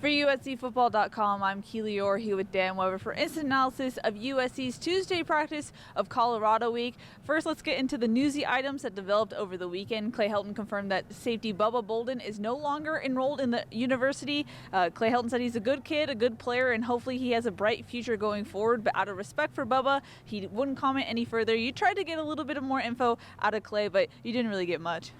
For USCFootball.com, I'm Keely Eure here with Dan Weber for instant analysis of USC's Tuesday practice of Colorado Week. First, let's get into the newsy items that developed over the weekend. Clay Helton confirmed that safety Bubba Bolden is no longer enrolled in the university. Clay Helton said he's a good kid, a good player, and hopefully he has a bright future going forward. But out of respect for Bubba, he wouldn't comment any further. You tried to get a little bit of more info out of Clay, but you didn't really get much.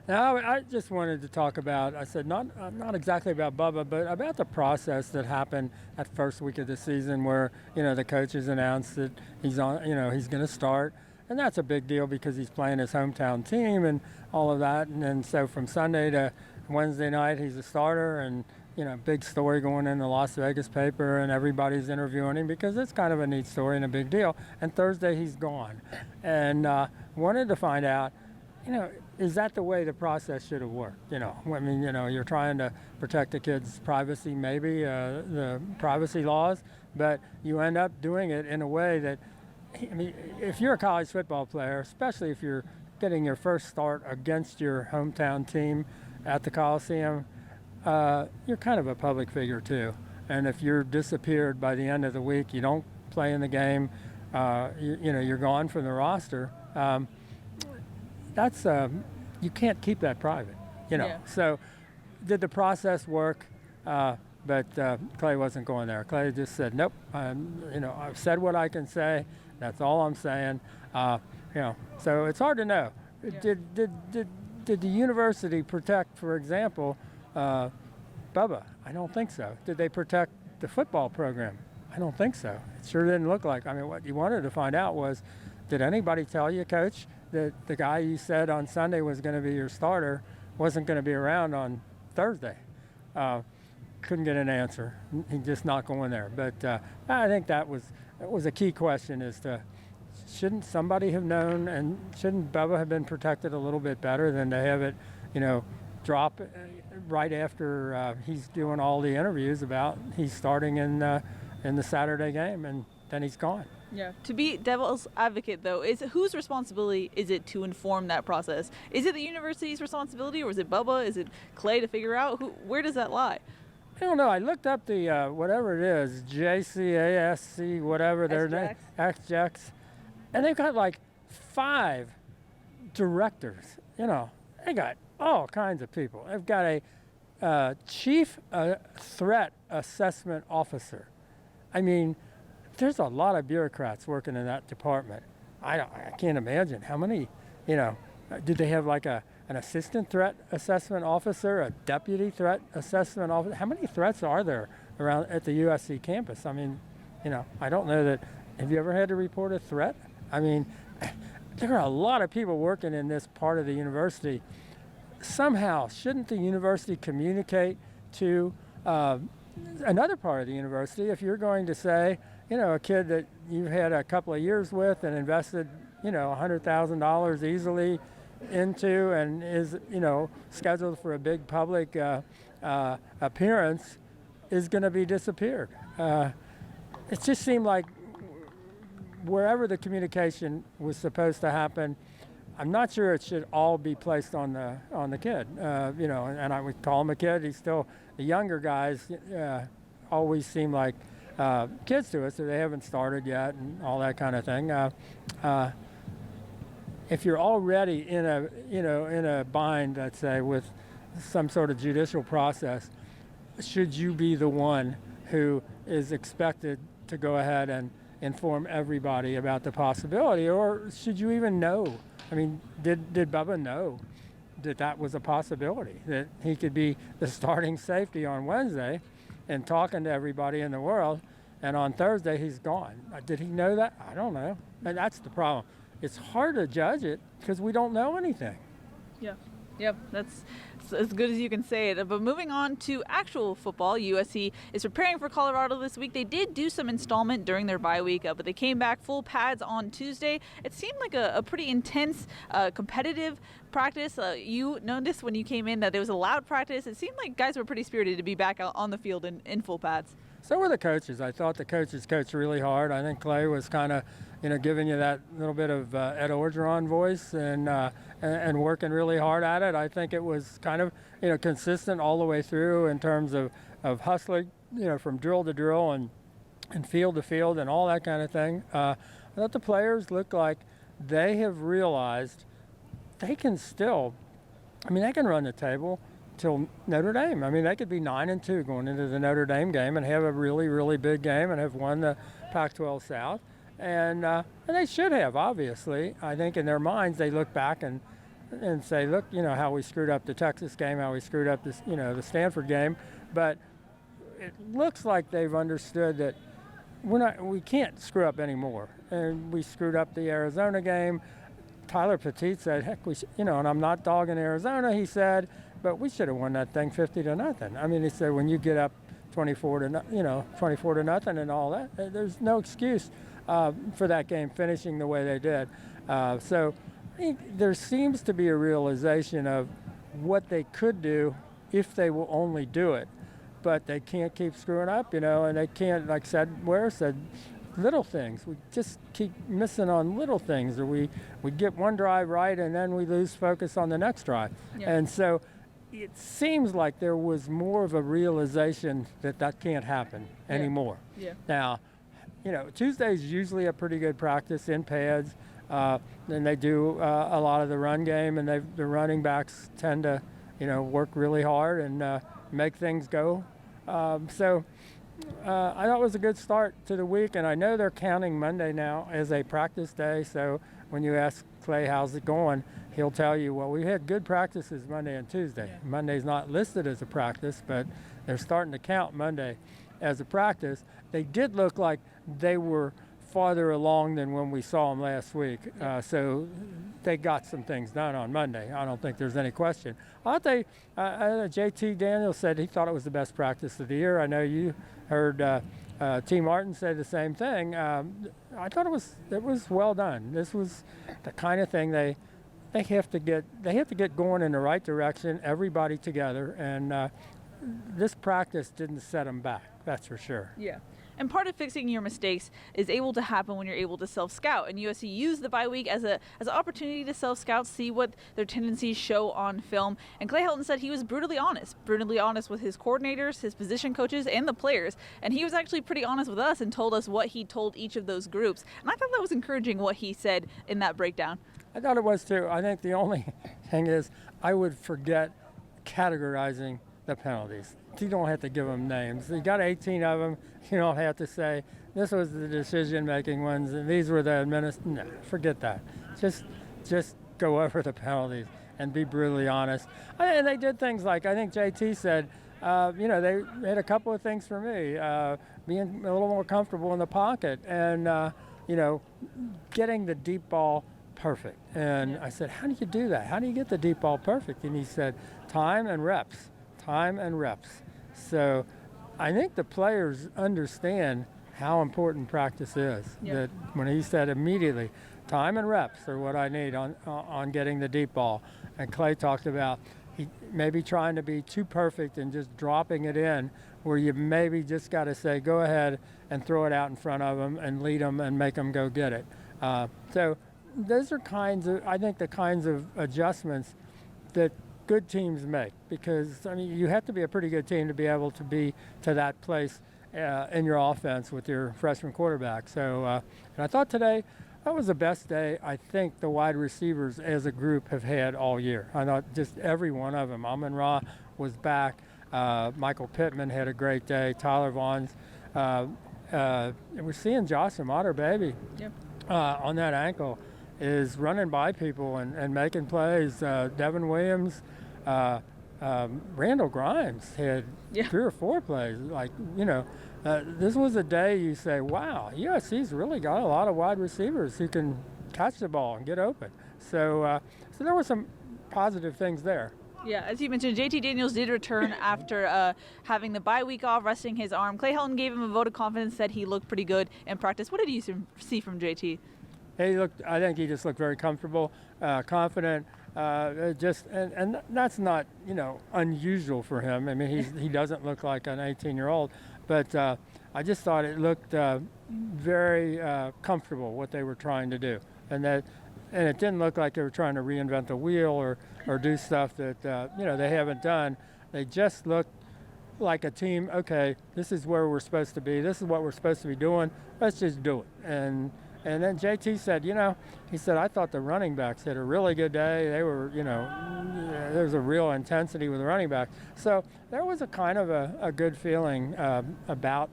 Now, I just wanted to talk about, I said not exactly about Bubba, but about the process that happened that first week of the season where, the coaches announced that he's going to start. And that's a big deal because he's playing his hometown team and all of that. And then so from Sunday to Wednesday night, he's a starter and, big story going in the Las Vegas paper and everybody's interviewing him because it's kind of a neat story and a big deal. And Thursday he's gone. And wanted to find out, is that the way the process should have worked? You're trying to protect the kid's privacy, maybe the privacy laws, but you end up doing it in a way that, if you're a college football player, especially if you're getting your first start against your hometown team at the Coliseum, you're kind of a public figure too. And if you're disappeared by the end of the week, you don't play in the game, you're gone from the roster. That's you can't keep that private, Yeah. So did the process work? But Clay wasn't going there. Clay just said, nope, I've said what I can say. That's all I'm saying. So it's hard to know. Yeah. Did the university protect, for example, Bubba? I don't think so. Did they protect the football program? I don't think so. It sure didn't look like. What you wanted to find out was, did anybody tell you, Coach, that the guy you said on Sunday was going to be your starter wasn't going to be around on Thursday? Couldn't get an answer. He's just not going there. But I think that was a key question as to, shouldn't somebody have known, and shouldn't Bubba have been protected a little bit better than to have it, drop right after he's doing all the interviews about he's starting in the Saturday game, and then he's gone. Yeah. To be devil's advocate, though, whose responsibility is it to inform that process? Is it the university's responsibility, or is it Bubba? Is it Clay to figure out? Where does that lie? I don't know. I looked up the whatever it is, JCASC, whatever their name, XJAX, and they've got like 5 directors. They got all kinds of people. They've got a chief threat assessment officer. There's a lot of bureaucrats working in that department. I can't imagine how many. Did they have like an assistant threat assessment officer, a deputy threat assessment officer? How many threats are there around at the USC campus? I don't know that. Have you ever had to report a threat? There are a lot of people working in this part of the university. Somehow, shouldn't the university communicate to another part of the university if you're going to say, a kid that you've had a couple of years with and invested, $100,000 easily into and is, scheduled for a big public appearance is going to be disappeared. It just seemed like wherever the communication was supposed to happen, I'm not sure it should all be placed on the kid. And I would call him a kid. He's still the younger guys. Always seem like kids to us, so they haven't started yet and all that kind of thing. If you're already in a bind, let's say, with some sort of judicial process, should you be the one who is expected to go ahead and inform everybody about the possibility, or should you even know? Did Bubba know that was a possibility, that he could be the starting safety on Wednesday and talking to everybody in the world, and on Thursday he's gone? Did he know that? I don't know. And that's the problem. It's hard to judge it because we don't know anything. Yeah. Yep, that's as good as you can say it. But moving on to actual football, USC is preparing for Colorado this week. They did do some installment during their bye week, but they came back full pads on Tuesday. It seemed like a pretty intense, competitive practice. You noticed when you came in that there was a loud practice. It seemed like guys were pretty spirited to be back out on the field in full pads. so were the coaches. I thought the coaches coached really hard. I think Clay was kind of, giving you that little bit of Ed Orgeron voice and working really hard at it. I think it was kind of, consistent all the way through in terms of hustling, from drill to drill and field to field and all that kind of thing. I thought the players looked like they have realized they can still, they can run the table till Notre Dame. They could be 9-2 going into the Notre Dame game and have a really, really big game and have won the Pac-12 South. And they should have, obviously. I think in their minds they look back and say, look, how we screwed up the Texas game, how we screwed up this, the Stanford game. But it looks like they've understood that we can't screw up anymore. And we screwed up the Arizona game. Tyler Petit said, heck, and I'm not dogging Arizona, he said, but we should have won that thing 50-0. He said, when you get up 24 to nothing and all that, there's no excuse for that game finishing the way they did. So there seems to be a realization of what they could do if they will only do it, but they can't keep screwing up, and they can't, like Ware said, little things. We just keep missing on little things, or we get one drive right and then we lose focus on the next drive. Yeah. And so it seems like there was more of a realization that can't happen anymore. Yeah. Now, Tuesday's usually a pretty good practice in pads. And they do a lot of the run game, and the running backs tend to, work really hard and make things go. So I thought it was a good start to the week, and I know they're counting Monday now as a practice day. So when you ask Clay, how's it going, he'll tell you, well, we had good practices Monday and Tuesday. Yeah. Monday's not listed as a practice, but they're starting to count Monday as a practice. They did look like they were farther along than when we saw them last week. So they got some things done on Monday. I don't think there's any question. I thought JT Daniels said he thought it was the best practice of the year. I know you heard T. Martin say the same thing. I thought it was well done. This was the kind of thing they have to get going in the right direction, everybody together, and this practice didn't set them back, that's for sure. Yeah. And part of fixing your mistakes is able to happen when you're able to self-scout. And USC used the bye week as an opportunity to self-scout, see what their tendencies show on film. And Clay Helton said he was brutally honest with his coordinators, his position coaches, and the players. And he was actually pretty honest with us and told us what he told each of those groups. And I thought that was encouraging what he said in that breakdown. I thought it was too. I think the only thing is I would forget categorizing the penalties. You don't have to give them names. You got 18 of them. You don't have to say this was the decision-making ones and these were the No, forget that. Just go over the penalties and be brutally honest. And they did things like, I think JT said, they had a couple of things for me, being a little more comfortable in the pocket and, getting the deep ball perfect. And I said, how do you do that? How do you get the deep ball perfect? And he said, time and reps. So I think the players understand how important practice is. Yep. That when he said immediately, time and reps are what I need on getting the deep ball. And Clay talked about he maybe trying to be too perfect and just dropping it in, where you maybe just got to say, go ahead and throw it out in front of them and lead them and make them go get it. So those are the kinds of adjustments that good teams make, because you have to be a pretty good team to be able to be to that place in your offense with your freshman quarterback. So and I thought today that was the best day I think the wide receivers as a group have had all year. I thought just every one of them. Amon-Ra was back. Michael Pittman had a great day. Tyler Vaughn's. We're seeing Josh Amato, baby, on that ankle, is running by people and making plays. Devin Williams. Randall Grimes had 3 or 4 plays. This was a day you say, wow, USC's really got a lot of wide receivers who can catch the ball and get open. So there were some positive things there. Yeah, as you mentioned, JT Daniels did return after having the bye week off, resting his arm. Clay Helton gave him a vote of confidence, said he looked pretty good in practice. What did you see from JT? I think he just looked very comfortable, confident. And that's not unusual for him. He doesn't look like an 18-year-old, But I just thought it looked very comfortable what they were trying to do, and it didn't look like they were trying to reinvent the wheel or do stuff that they haven't done. They just looked like a team. Okay, this is where we're supposed to be. This is what we're supposed to be doing. Let's just do it. And then JT said, he said, I thought the running backs had a really good day. They were, there was a real intensity with the running backs. So there was a kind of a good feeling about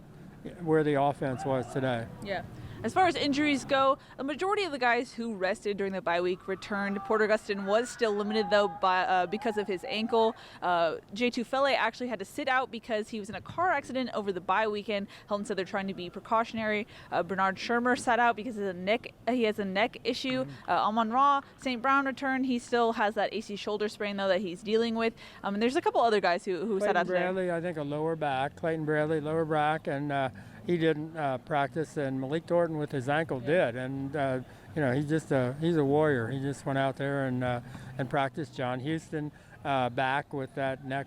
where the offense was today. Yeah. As far as injuries go, a majority of the guys who rested during the bye week returned. Porter Gustin was still limited, though, because of his ankle. Jay Tufele actually had to sit out because he was in a car accident over the bye weekend. Helton said they're trying to be precautionary. Bernard Shermer sat out because he has a neck issue. Amon-Ra St. Brown returned. He still has that AC shoulder sprain, though, that he's dealing with. And there's a couple other guys who sat out today. Clayton Bradley, I think, a lower back. Clayton Bradley, lower back, and he didn't practice, and Malik Thornton with his ankle did, and he's a warrior. He just went out there and practiced. John Houston back with that neck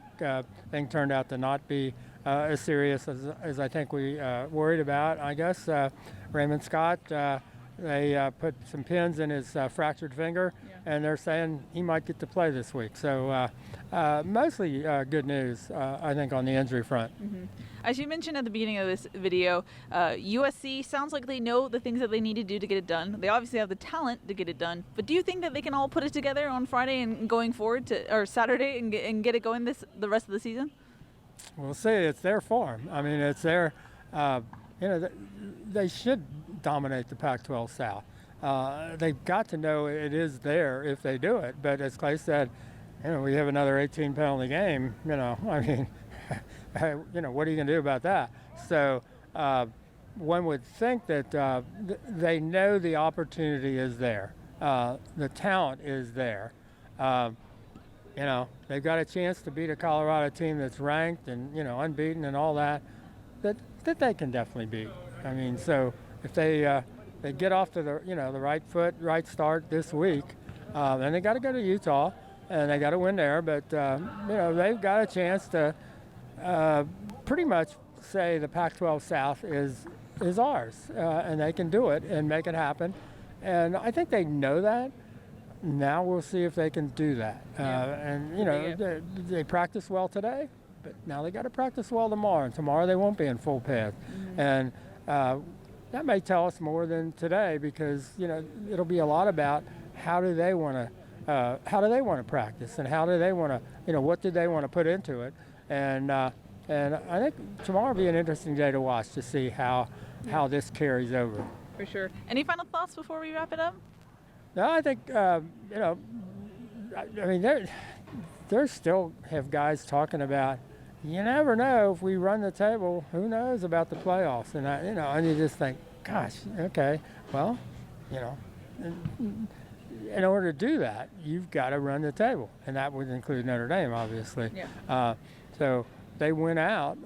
thing turned out to not be as serious as I think we worried about. I guess Raymond Scott, they put some pins in his fractured finger, and they're saying he might get to play this week. So mostly good news, I think, on the injury front. Mm-hmm. As you mentioned at the beginning of this video, USC sounds like they know the things that they need to do to get it done. They obviously have the talent to get it done. But do you think that they can all put it together on Friday and going forward or Saturday and get it going the rest of the season? We'll see. It's their farm. I mean, it's their. They should dominate the Pac-12 South. They've got to know it is there if they do it. But as Clay said, we have another 18 penalty game. I mean. What are you going to do about that? So one would think that they know the opportunity is there. The talent is there. They've got a chance to beat a Colorado team that's ranked and, unbeaten and all that they can definitely beat. I mean, so if they get off to the right foot, right start this week, then they got to go to Utah and they got to win there. But, they've got a chance to pretty much say the Pac-12 South is ours, and they can do it and make it happen. And I think they know that. Now we'll see if they can do that. They practice well today, but now they got to practice well tomorrow. And tomorrow they won't be in full pads. Mm-hmm. And that may tell us more than today because it'll be a lot about how do they want to practice and how do they want to what do they want to put into it. And I think tomorrow will be an interesting day to watch to see how this carries over. For sure. Any final thoughts before we wrap it up? No, I think I mean there still have guys talking about you never know if we run the table, who knows about the playoffs, and and you just think, gosh, okay, well, in order to do that, you've got to run the table, and that would include Notre Dame, obviously. Yeah. So they went out.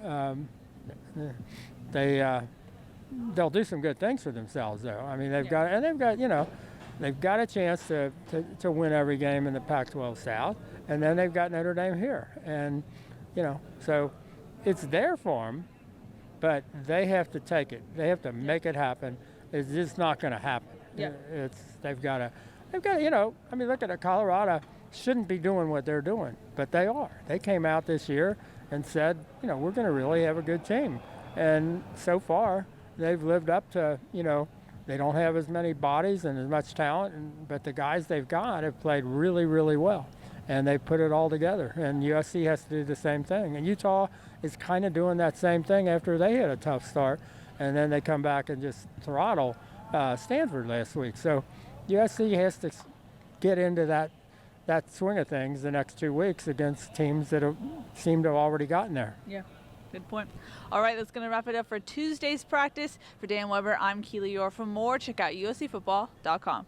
They'll do some good things for themselves, though. I mean, they've got a chance to win every game in the Pac-12 South, and then they've got Notre Dame here, and so it's their farm, but they have to take it. They have to make it happen. It's just not going to happen. Yeah. They've got to. I mean, look at it. Colorado shouldn't be doing what they're doing, but they are. They came out this year and said, we're going to really have a good team. And so far, they've lived up to, they don't have as many bodies and as much talent, but the guys they've got have played really, really well. And they've put it all together. And USC has to do the same thing. And Utah is kind of doing that same thing after they had a tough start. And then they come back and just throttle Stanford last week. So USC has to get into that swing of things the next 2 weeks against teams that seem to have already gotten there. Yeah, good point. All right, that's going to wrap it up for Tuesday's practice. For Dan Weber, I'm Keely Eure. For more, check out uscfootball.com.